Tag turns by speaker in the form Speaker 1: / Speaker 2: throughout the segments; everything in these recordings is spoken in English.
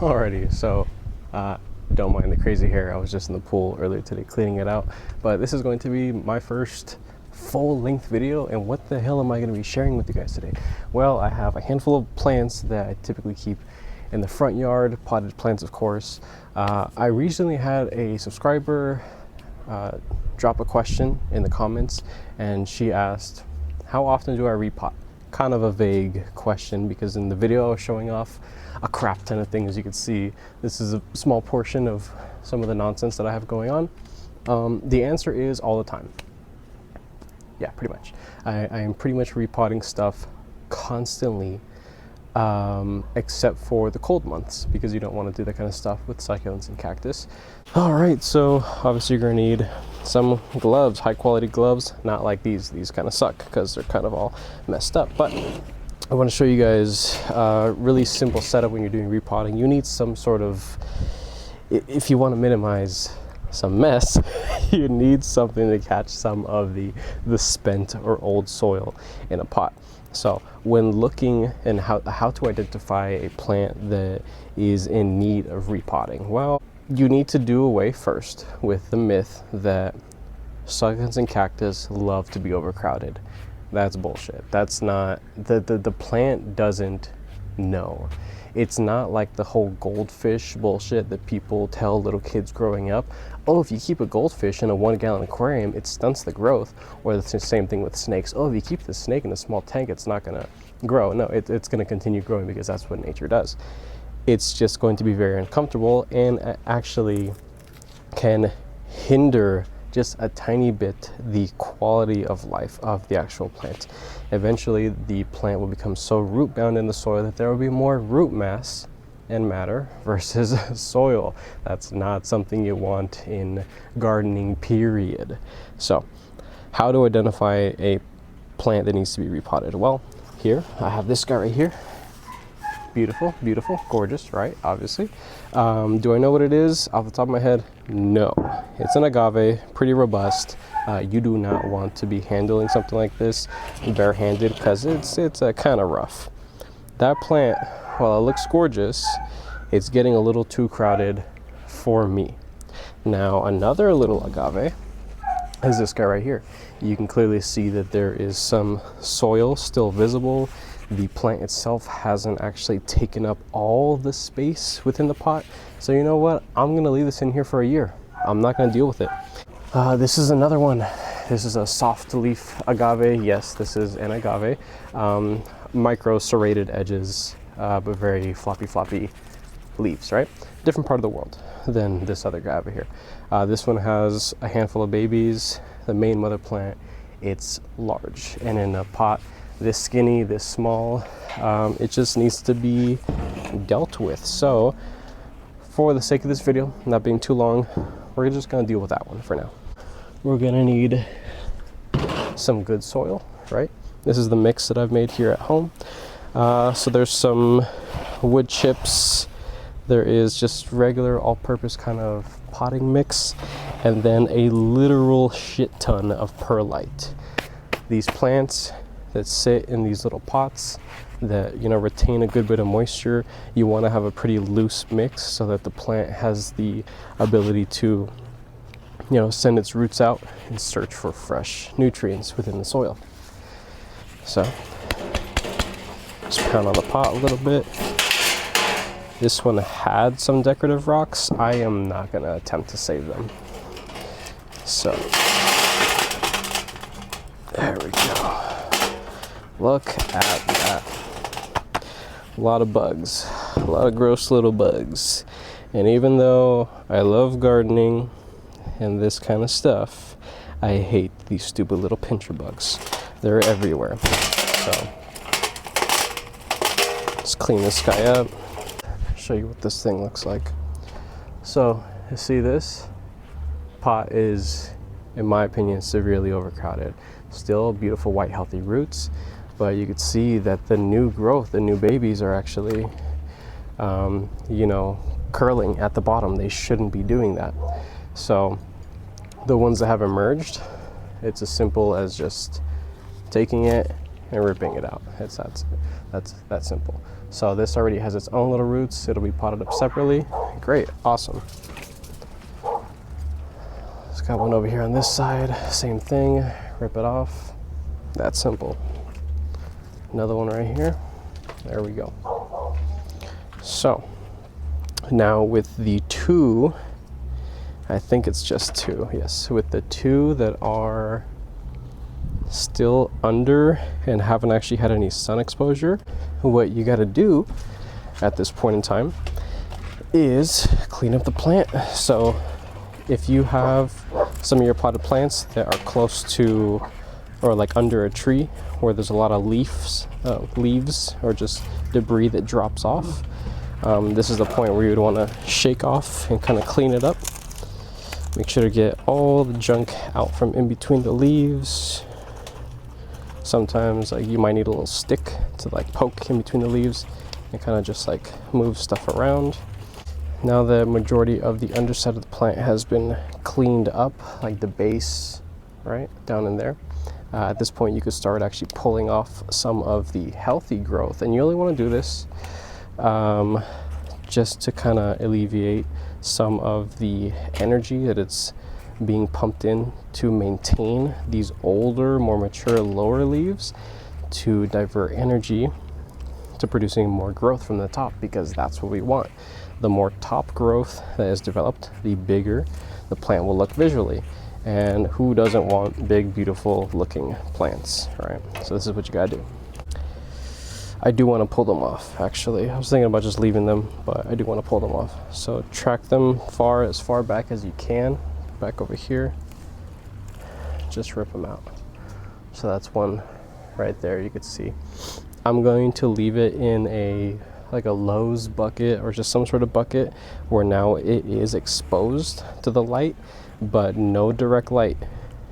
Speaker 1: Alrighty, so don't mind the crazy hair. I was just in the pool earlier today cleaning it out. But this is going to be my first full-length video, and what the hell am I going to be sharing with you guys today? Well, I have a handful of plants that I typically keep in the front yard, potted plants of course. I recently had a subscriber drop a question in the comments, and she asked, how often do I repot? Kind of a vague question, because in the video I was showing off a crap ton of things. You can see this is a small portion of some of the nonsense that I have going on. The answer is all the time. Yeah, pretty much. I am pretty much repotting stuff constantly, except for the cold months, because you don't want to do that kind of stuff with succulents and cactus. All right, so obviously you're gonna need some gloves, high quality gloves, not like these. These kind of suck because they're kind of all messed up. But I want to show you guys a really simple setup when you're doing repotting. You need some sort of, if you want to minimize some mess, you need something to catch some of the spent or old soil in a pot. So when looking and how to identify a plant that is in need of repotting, well, you need to do away first with the myth that succulents and cactus love to be overcrowded. That's bullshit. That's not, the plant doesn't know. It's not like the whole goldfish bullshit that people tell little kids growing up. Oh, if you keep a goldfish in a 1-gallon aquarium, it stunts the growth. Or the same thing with snakes. Oh, if you keep the snake in a small tank, it's not gonna grow. No, it's gonna continue growing because that's what nature does. It's just going to be very uncomfortable and actually can hinder just a tiny bit the quality of life of the actual plant. Eventually the plant will become so root bound in the soil that there will be more root mass and matter versus soil. That's not something you want in gardening, period. So how to identify a plant that needs to be repotted? Well, here I have this guy right here. Beautiful, beautiful, gorgeous, right? Obviously. Do I know what it is off the top of my head? No. It's an agave, pretty robust. You do not want to be handling something like this barehanded because it's kind of rough. That plant, while it looks gorgeous, it's getting a little too crowded for me. Now, another little agave is this guy right here. You can clearly see that there is some soil still visible. The plant itself hasn't actually taken up all the space within the pot. So you know what? I'm gonna leave this in here for a year. I'm not gonna deal with it. This is another one. This is a soft leaf agave. Yes, this is an agave. Micro serrated edges, but very floppy leaves, right? Different part of the world than this other agave here. This one has a handful of babies. The main mother plant, it's large, and in a pot this skinny, this small, it just needs to be dealt with. So for the sake of this video not being too long, we're just gonna deal with that one for now. We're gonna need some good soil, right? This is the mix that I've made here at home. So there's some wood chips, there is just regular all-purpose kind of potting mix, and then a literal shit ton of perlite. These plants that sit in these little pots that, you know, retain a good bit of moisture, you want to have a pretty loose mix so that the plant has the ability to, you know, send its roots out and search for fresh nutrients within the soil. So just pound on the pot a little bit. This one had some decorative rocks. I am not going to attempt to save them. So there we go. Look at that. A lot of bugs, a lot of gross little bugs. And even though I love gardening and this kind of stuff, I hate these stupid little pincher bugs. They're everywhere. So let's clean this guy up. Show you what this thing looks like. So you see this pot is, in my opinion, severely overcrowded. Still beautiful white healthy roots, but you could see that the new growth, the new babies are actually, you know, curling at the bottom. They shouldn't be doing that. So the ones that have emerged, it's as simple as just taking it and ripping it out. It's that simple. So this already has its own little roots. It'll be potted up separately. Great, awesome. Let's got one over here on this side. Same thing, rip it off. That's simple. Another one right here. There we go. So now with the two, I think it's just two, yes. With the two that are still under and haven't actually had any sun exposure, what you got to do at this point in time is clean up the plant. So if you have some of your potted plants that are close to or like under a tree where there's a lot of leaves or just debris that drops off, this is the point where you would want to shake off and kind of clean it up. Make sure to get all the junk out from in between the leaves. Sometimes you might need a little stick to like poke in between the leaves and kind of just like move stuff around. Now the majority of the underside of the plant has been cleaned up, like the base, right down in there. At this point you could start actually pulling off some of the healthy growth, and you only want to do this just to kind of alleviate some of the energy that it's being pumped in to maintain these older, more mature lower leaves, to divert energy to producing more growth from the top, because that's what we want. The more top growth that is developed, the bigger the plant will look visually. And who doesn't want big, beautiful looking plants, right? So this is what you gotta do. I do want to pull them off, actually. I was thinking about just leaving them, but I do want to pull them off. So track them as far back as you can, back over here. Just rip them out. So that's one right there, you could see. I'm going to leave it in a Lowe's bucket or just some sort of bucket where now it is exposed to the light, but no direct light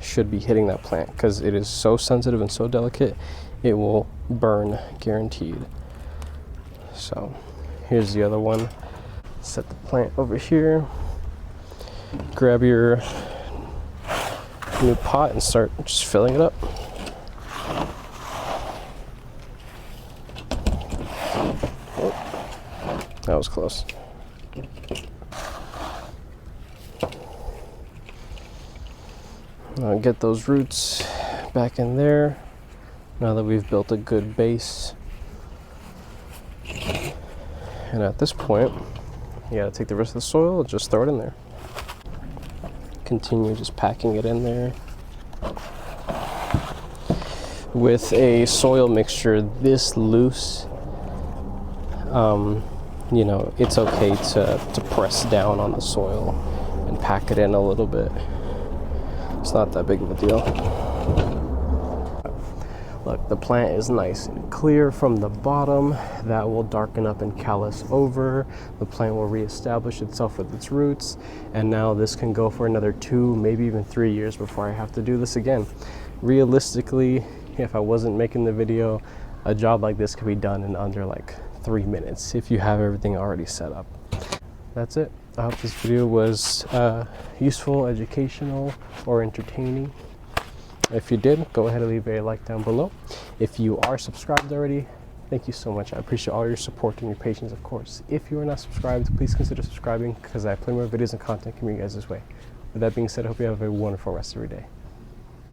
Speaker 1: should be hitting that plant because it is so sensitive and so delicate. It will burn, guaranteed. So here's the other one. Set the plant over here. Grab your new pot and start just filling it up. Oh, that was close. Now get those roots back in there. Now that we've built a good base. And at this point, you gotta take the rest of the soil and just throw it in there. Continue just packing it in there. With a soil mixture this loose, you know, it's okay to press down on the soil and pack it in a little bit. It's not that big of a deal. Look, the plant is nice and clear from the bottom. That will darken up and callus over. The plant will reestablish itself with its roots. And now this can go for another 2, maybe even 3 years before I have to do this again. Realistically, if I wasn't making the video, a job like this could be done in under like 3 minutes if you have everything already set up. That's it. I hope this video was useful, educational, or entertaining. If you did, go ahead and leave a like down below. If you are subscribed already, thank you so much. I appreciate all your support and your patience, of course. If you are not subscribed, please consider subscribing because I have plenty more videos and content coming you guys this way. With that being said, I hope you have a wonderful rest of your day.